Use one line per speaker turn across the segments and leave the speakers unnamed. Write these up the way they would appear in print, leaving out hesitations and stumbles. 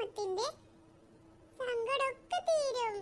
മുത്തിന്റെ സങ്കടമൊക്കെ തീരും.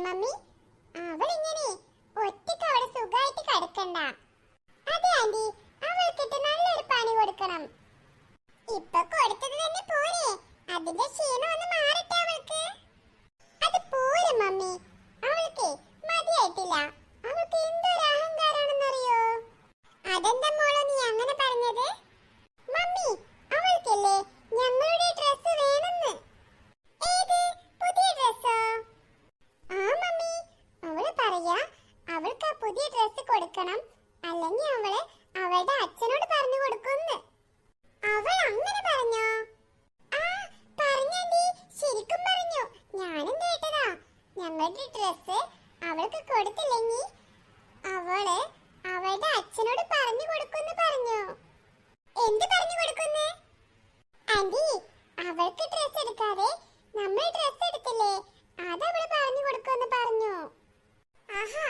മമ്മി അവളിങ്ങനെ ഒറ്റയ്ക്ക് അവിടെ സുഖമായിട്ട് കിടക്കണ്ട. അതെ ആന്റി, അവൾക്കിട്ട് നല്ലൊരു പണി കൊടുക്കണം. ഇപ്പൊ കൊടുത്തത് തന്നെ പോരെ, അതിന്റെ ക്ഷീണം ഒന്ന് മാറട്ടെ അവൾക്ക്. അത് പോരെ മമ്മി, അവൾക്ക് മതിയായിട്ടില്ല. അവൾക്ക് എന്തൊരു അഹങ്കാരാണെന്നറിയോ? അതെന്താ മോളോ നീ അങ്ങനെ പറഞ്ഞത്? മമ്മി അവൾക്കല്ലേ ഞങ്ങളുടെ ഡ്രസ് വേണമെന്ന്. ഏത് പുതിയ ഡ്രസ്സോ? ആ മമ്മി, അവള് പറയാ അവൾക്ക് ആ പുതിയ ഡ്രസ് കൊടുക്കണം, അല്ലെങ്കിൽ അവള് അവളുടെ അച്ഛനോട് പറഞ്ഞു കൊടുക്കുന്ന്. അവൾ അങ്ങനെ പറഞ്ഞോ? ആ പറഞ്ഞേ, ശരിക്കും പറഞ്ഞു. ഞാനും കേട്ടതാ. ഞങ്ങളുടെ ഡ്രസ് അവൾക്ക് കൊടുത്തില്ലെങ്കിൽ അവള് അവളുടെ അച്ഛനോട് പറഞ്ഞു കൊടുക്കുന്ന് പറഞ്ഞു. എന്ത് പറഞ്ഞു കൊടുക്കുന്ന്? ആന്റി, അവൾക്ക് ഡ്രസ് എടുക്കാതെ നമ്മൾ ഡ്രസ് എടുത്തില്ലേ, അതവള് പറഞ്ഞു കൊടുക്കുന്ന് പറഞ്ഞു. ആഹാ,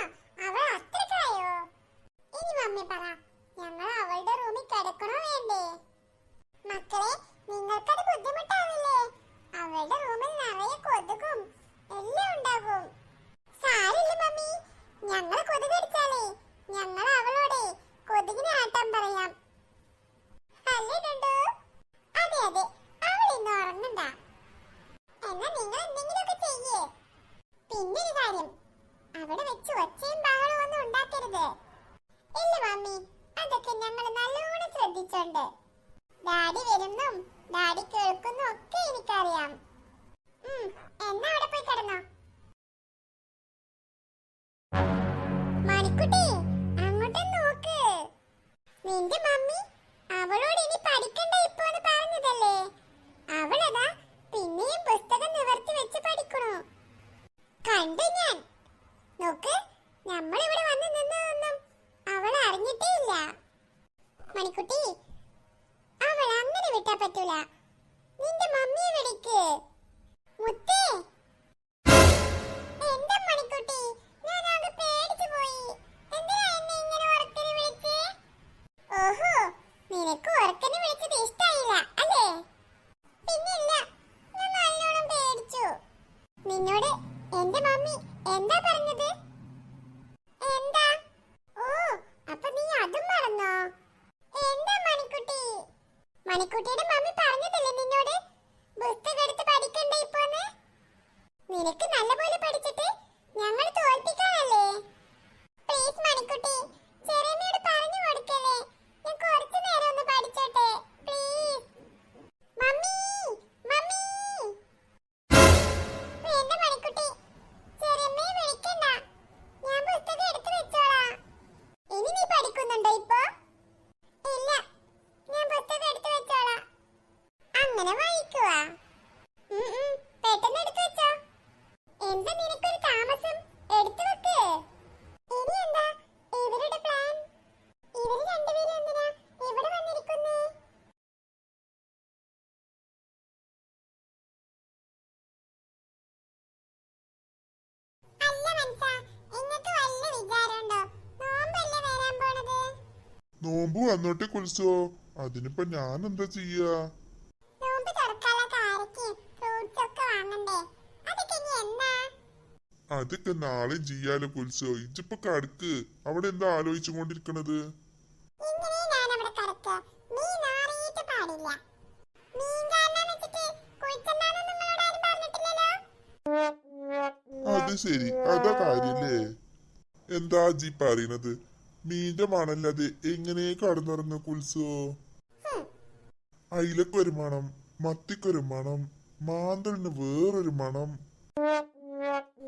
അവൾ അത്രക്കായോ? ഇനി മമ്മി പറ, ഞങ്ങൾ അവളുടെ റൂമിൽ കിടക്കണോ വേണ്ടേ? മക്കളെ, നിങ്ങൾക്കത് ബുദ്ധിമുട്ടാവില്ലേ? അവളുടെ റൂമിൽ നിറയെ കൊതുകും എല്ലാം ഉണ്ടാകും. സാരില്ല മമ്മി, ഞങ്ങൾ കൊതുകടിച്ചാലേ ഞങ്ങൾ അവളോടെ കൊതുകിനെ ആട്ടാൻ പറയാം. അല്ലേ ഡുണ്ടു? അതെ അതെ, അവൾ ഇന്ന് ഉറങ്ങണ്ട. എന്നാ നിങ്ങൾ എന്തെങ്കിലുമൊക്കെ ചെയ്യേ. പിന്നെ ഒരു കാര്യം, അവിടെ വെച്ച് ഒച്ചയും ബഹളവും ഒന്നും ഉണ്ടാക്കരുത്. ഇല്ല മമ്മി, അതൊക്കെ ഞങ്ങൾ നല്ലോണം ശ്രദ്ധിച്ചോണ്ട്. ഡാഡി വരുന്നും ഡാഡി കേൾക്കുന്നു ഒക്കെ എനിക്കറിയാം. എന്നാ അവിടെ പോയി കിടന്നോ. മണിക്കുട്ടി, അങ്ങോട്ട് നോക്ക്. നിന്റെ മമ്മി അവളോട് ഇനി പഠിക്കണ്ട ഇപ്പോന്ന് പറഞ്ഞതല്ലേ, അവളതാ പിന്നെയും പുസ്തകം നിവർത്തി വെച്ച് പഠിക്കണു. കണ്ടു ഞാൻ. നോക്ക്, നമ്മളിവിടെ വന്ന് നിന്നതൊന്നും അവൾ അറിഞ്ഞിട്ടേ ഇല്ല. മണിക്കുട്ടി, അവൾ അങ്ങനെ വിട്ടാ പറ്റൂല. നിന്റെ മമ്മിയെ വിളിക്ക്. മുത്തേ. എന്താ മണിക്കുട്ടി, ഞാൻ ആകെ പേടിച്ചു പോയി. എന്തിനാ എന്നെ ഇങ്ങനെ ഉറക്കനെ വിളിച്ചേ? ഓഹോ, നിനക്ക് ഉറക്കനെ വിളിച്ചത് ഇഷ്ടായില്ല അല്ലേ? പിന്നില്ല, ഞാൻ നല്ലോണം പേടിച്ചു. നിന്നോട് എന്റെ മമ്മി എന്താ പറഞ്ഞത്? എന്താ? ഓ, അപ്പൊ നീ അതും മറന്നോ? എന്താ മണിക്കുട്ടി? മണിക്കുട്ടിയുടെ മമ്മി പറഞ്ഞതല്ലേ നിന്നോട് പുസ്തകം എടുത്ത് പഠിക്കണ്ട ഇപ്പോന്ന്? നിനക്ക് നല്ലപോലെ പഠിച്ചിട്ട് ഞങ്ങൾ തോൽപ്പിക്കാനല്ലേ? പ്ലീസ് മണിക്കുട്ടി, ചെറിയമ്മയോട് പറഞ്ഞു കൊടുക്കല്ലേ. ഞാൻ കുറച്ചു നേരം ഒന്ന് പഠിച്ചോട്ടെ പ്ലീസ്. Mummy, mummy. വേണ്ട മണിക്കുട്ടി, ചെറിയമ്മയെ വിളിക്കണ്ട. ഞാൻ പുസ്തകം എടുത്ത് വെച്ചോളാം. ഇനി നീ പഠിക്കുന്നുണ്ടോ ഇപ്പോ? ഇല്ല, ഞാൻ പുസ്തകം എടുത്ത് വെച്ചോളാം. അങ്ങനെ വായിക്കുവാ? പെട്ടെന്ന് എടുത്ത് വെച്ചോ. എന്താ നിനക്കൊരു താമസം? എടുത്തു വെക്ക്. ഇനി എന്താ ഇവരുടെ പ്ലാൻ? ഇവര് രണ്ടുപേരും എന്തിനാ ഇവിടെ വന്നിരിക്കുന്നേ? അല്ല മനസാ, ഇങ്ങക്ക് വല്ല വിചാരമുണ്ടോ? നോമ്പല്ലേ വരാൻ പോണത്?
നോമ്പ് വന്നോട്ടെ കുൽസോ, അതിനിപ്പോ ഞാൻ എന്താ ചെയ്യാ?
നോമ്പ് തുറക്കാനുള്ള കാരക്കും ഫ്രൂട്ട്സ് ഒക്കെ വാങ്ങണ്ടേ? അതൊക്കെ ഇനി എന്നാ?
അതൊക്കെ നാളെ ചെയ്യാലോ കുൽസോ. ഇജിപ്പൊ കടക്ക്. അവിടെ എന്താ ആലോചിച്ചു കൊണ്ടിരിക്കണത്?
ഇങ്ങനെ ഞാൻ അവിടെ കിടക്ക. നീ നാറിയിട്ട് പാടില്ല. മീൻകാരനാന്ന് വെച്ചിട്ട് കുഴിച്ചെന്നാണെന്ന് നിങ്ങളോട് ആരും പറഞ്ഞിട്ടില്ലല്ലോ.
അത് ശരി, അതാ കാര്യല്ലേ? എന്താ ജി പറയണത്? മീന്റെ മണല്ലാതെ എങ്ങനെ കടന്നിറങ്ങ കുൽസോ? അയിലക്കൊരു മണം, മത്തിക്കൊരു മണം, മാന്തളിന് വേറൊരു മണം.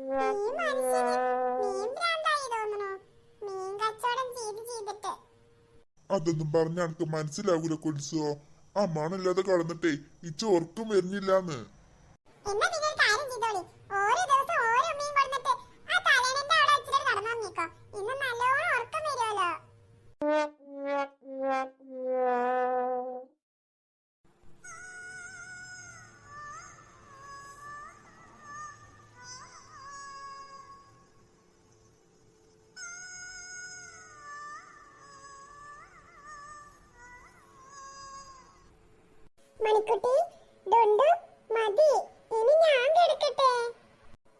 ഈ മനുഷ്യന് മീൻ ഭ്രാന്തായി തോന്നുന്നു. മീൻ കച്ചവടം ചെയ്തിട്ട്.
അതൊന്നും പറഞ്ഞ എനിക്ക് മനസ്സിലാവൂല കുൽസോ. ആ മണല്ലാതെ കടന്നിട്ടേ ഈ ചോർക്കും വരുന്നില്ലാന്ന്.
എന്നാ നിങ്ങൾ ഒരു കാര്യം ചെയ്തോളി. ഓരോ ദിവസം ഓരോ മീൻ കൊണ്ടുവന്നിട്ട് ആ തലേണന്റെ അവിടെ വെച്ചിട്ട് കടന്നുറങ്ങിക്കോ. ഇന്ന് നല്ലോണം ഉറക്കം വരുമല്ലോ. മണിക്കുട്ടി, ഡുണ്ടു, മതി. ഇനി ഞാൻ കിടക്കട്ടെ.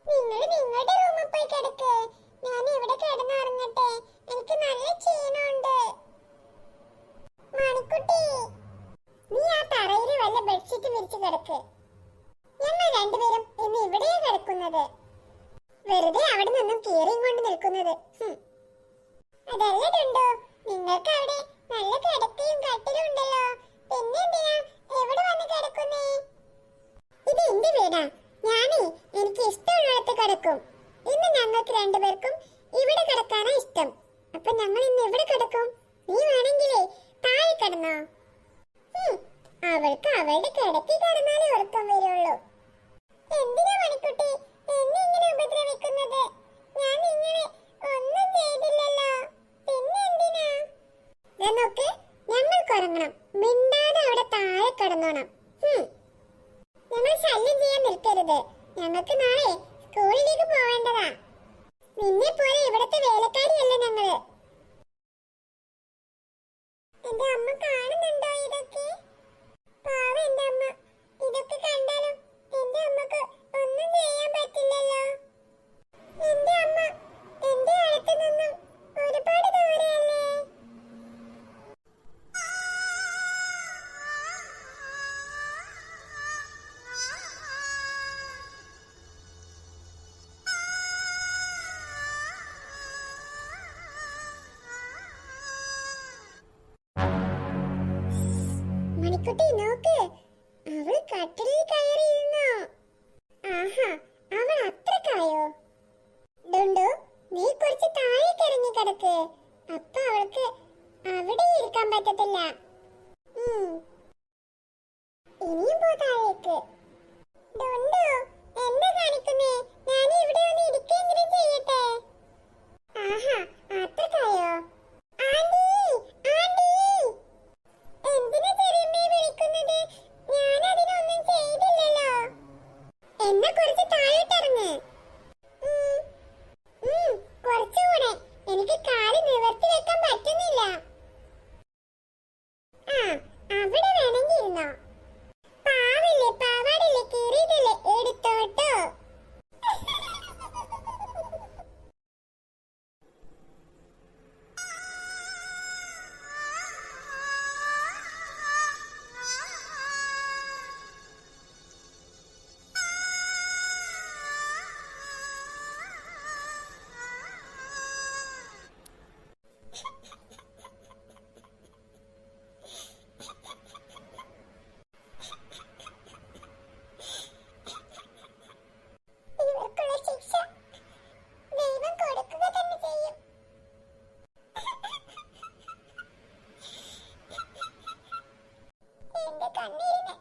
നിങ്ങൾ നിങ്ങളുടെ റൂമിൽ പോയി കിടക്ക്. ഞാൻ ഇവിടെ കിടന്നുറങ്ങട്ടെ. എനിക്ക് നല്ല ക്ഷീണമുണ്ട്. മണിക്കുട്ടി, നീ ആ തറയിൽ വല്ല ബെഡ്ഷീറ്റ് വിരിച്ച് കിടക്ക്. ഞങ്ങൾ രണ്ടുപേരും ഇന്ന് ഇവിടെയാ കിടക്കുന്നത്. വെറുതെ അവിടെ നിന്നും കീറിയും കൊണ്ട് നിൽക്കുന്നത്. അതല്ല ഡുണ്ടു, നിങ്ങൾക്ക് അവിടെ നല്ല കിടക്കയും കട്ടിലും ഉണ്ടല്ലോ. പിന്നെ എന്തിനാ എവിടെ വന്ന് കിടക്കുന്നേ? ഇത് എന്റെ വീടാ. ഞാനേ എനിക്ക് ഇഷ്ടമുള്ളിടത്ത് കിടക്കും. ഇന്ന് ഞങ്ങൾക്ക് രണ്ടുപേർക്കും ഇവിടെ കിടക്കാനാ ഇഷ്ടം. അപ്പൊ ഞങ്ങൾ ഇന്ന് എവിടെ കിടക്കും? നീ വേണമെങ്കിലേ താഴെ കിടന്നോ. അവൾക്ക് അവളുടെ കിടക്കി കിടന്നാലേ ഉറക്കം വരുള്ളൂ. എന്തിനാ മണിക്കുട്ടി എന്നെ ഇങ്ങനെ ഉപദ്രവിക്കുന്നത്? ഞാൻ നിങ്ങളെ ഒന്നും ചെയ്തില്ലല്ലോ. പിന്നെ എന്തിനാ? നോക്ക്, ഞങ്ങൾക്ക് ഉറങ്ങണം. മിണ്ടാതെ അവിടെ താഴെ കിടന്നോണം. ഞങ്ങൾ ശല്യം ചെയ്യാൻ നിൽക്കരുത്. ഞങ്ങൾക്ക് നാളെ സ്കൂളിലേക്ക് പോവേണ്ടതാ. നിന്നെ പോലെ ഇവിടത്തെ വേലക്കാരിയല്ല ഞങ്ങള്. എന്റെ അമ്മ കാണുന്നുണ്ടോ ഇതൊക്കെ? പാവ എന്റെ അമ്മ. ഇതൊക്കെ കണ്ടാലും എന്റെ അമ്മക്ക് ഒന്നും ചെയ്യാൻ പറ്റില്ലല്ലോ. എന്റെ അമ്മ എന്റെ അടുത്ത് നിന്നും ഒരുപാട് ദൂരെയല്ലേ? മണിക്കുട്ടി നോക്ക്, അവള് കട്ടിലിൽ കയറിയിരുന്നോ? ആഹാ, അവൾ അത്രക്കായോ? ഡുണ്ടു, നീ കുറച്ച് താഴേക്ക് ഇറങ്ങി കിടക്ക്. അപ്പൊ അവൾക്ക് അവിടെ ഇരിക്കാൻ പറ്റത്തില്ല. ഇനിയും പോ താഴേക്ക്. ഡുണ്ടു, എന്താ കാണിക്കുന്നേ? ഞാൻ ഇവിടെ ഒന്ന് ഇരിക്കെങ്കിലും ചെയ്യട്ടെ. ആഹാ, അത്രക്കായോ? ആന്റി, ആന്റി, എന്തിനാ ചെറിയമ്മയെ വിളിക്കുന്നത്? ഞാൻ അതിനൊന്നും ചെയ്തില്ലല്ലോ. എന്നാ കുറച്ച് താഴോട്ടിറങ്ങ്. കുറച്ചുകൂടെ. എനിക്ക് കാല് നിവർത്തി വെക്കാൻ പറ്റുന്നില്ല. അവിടെ വേണമെങ്കിൽ ഇരുന്നോ. പാവില്ലേ, പാവാടില്ലേ, കീറിയിട്ടില്ലേ, എടുത്തോട്ടോ. ഇവർക്കുള്ള ശിക്ഷ ദൈവം കൊടുക്കുക തന്നെ ചെയ്യും. എന്റെ കണ്ണീരിന്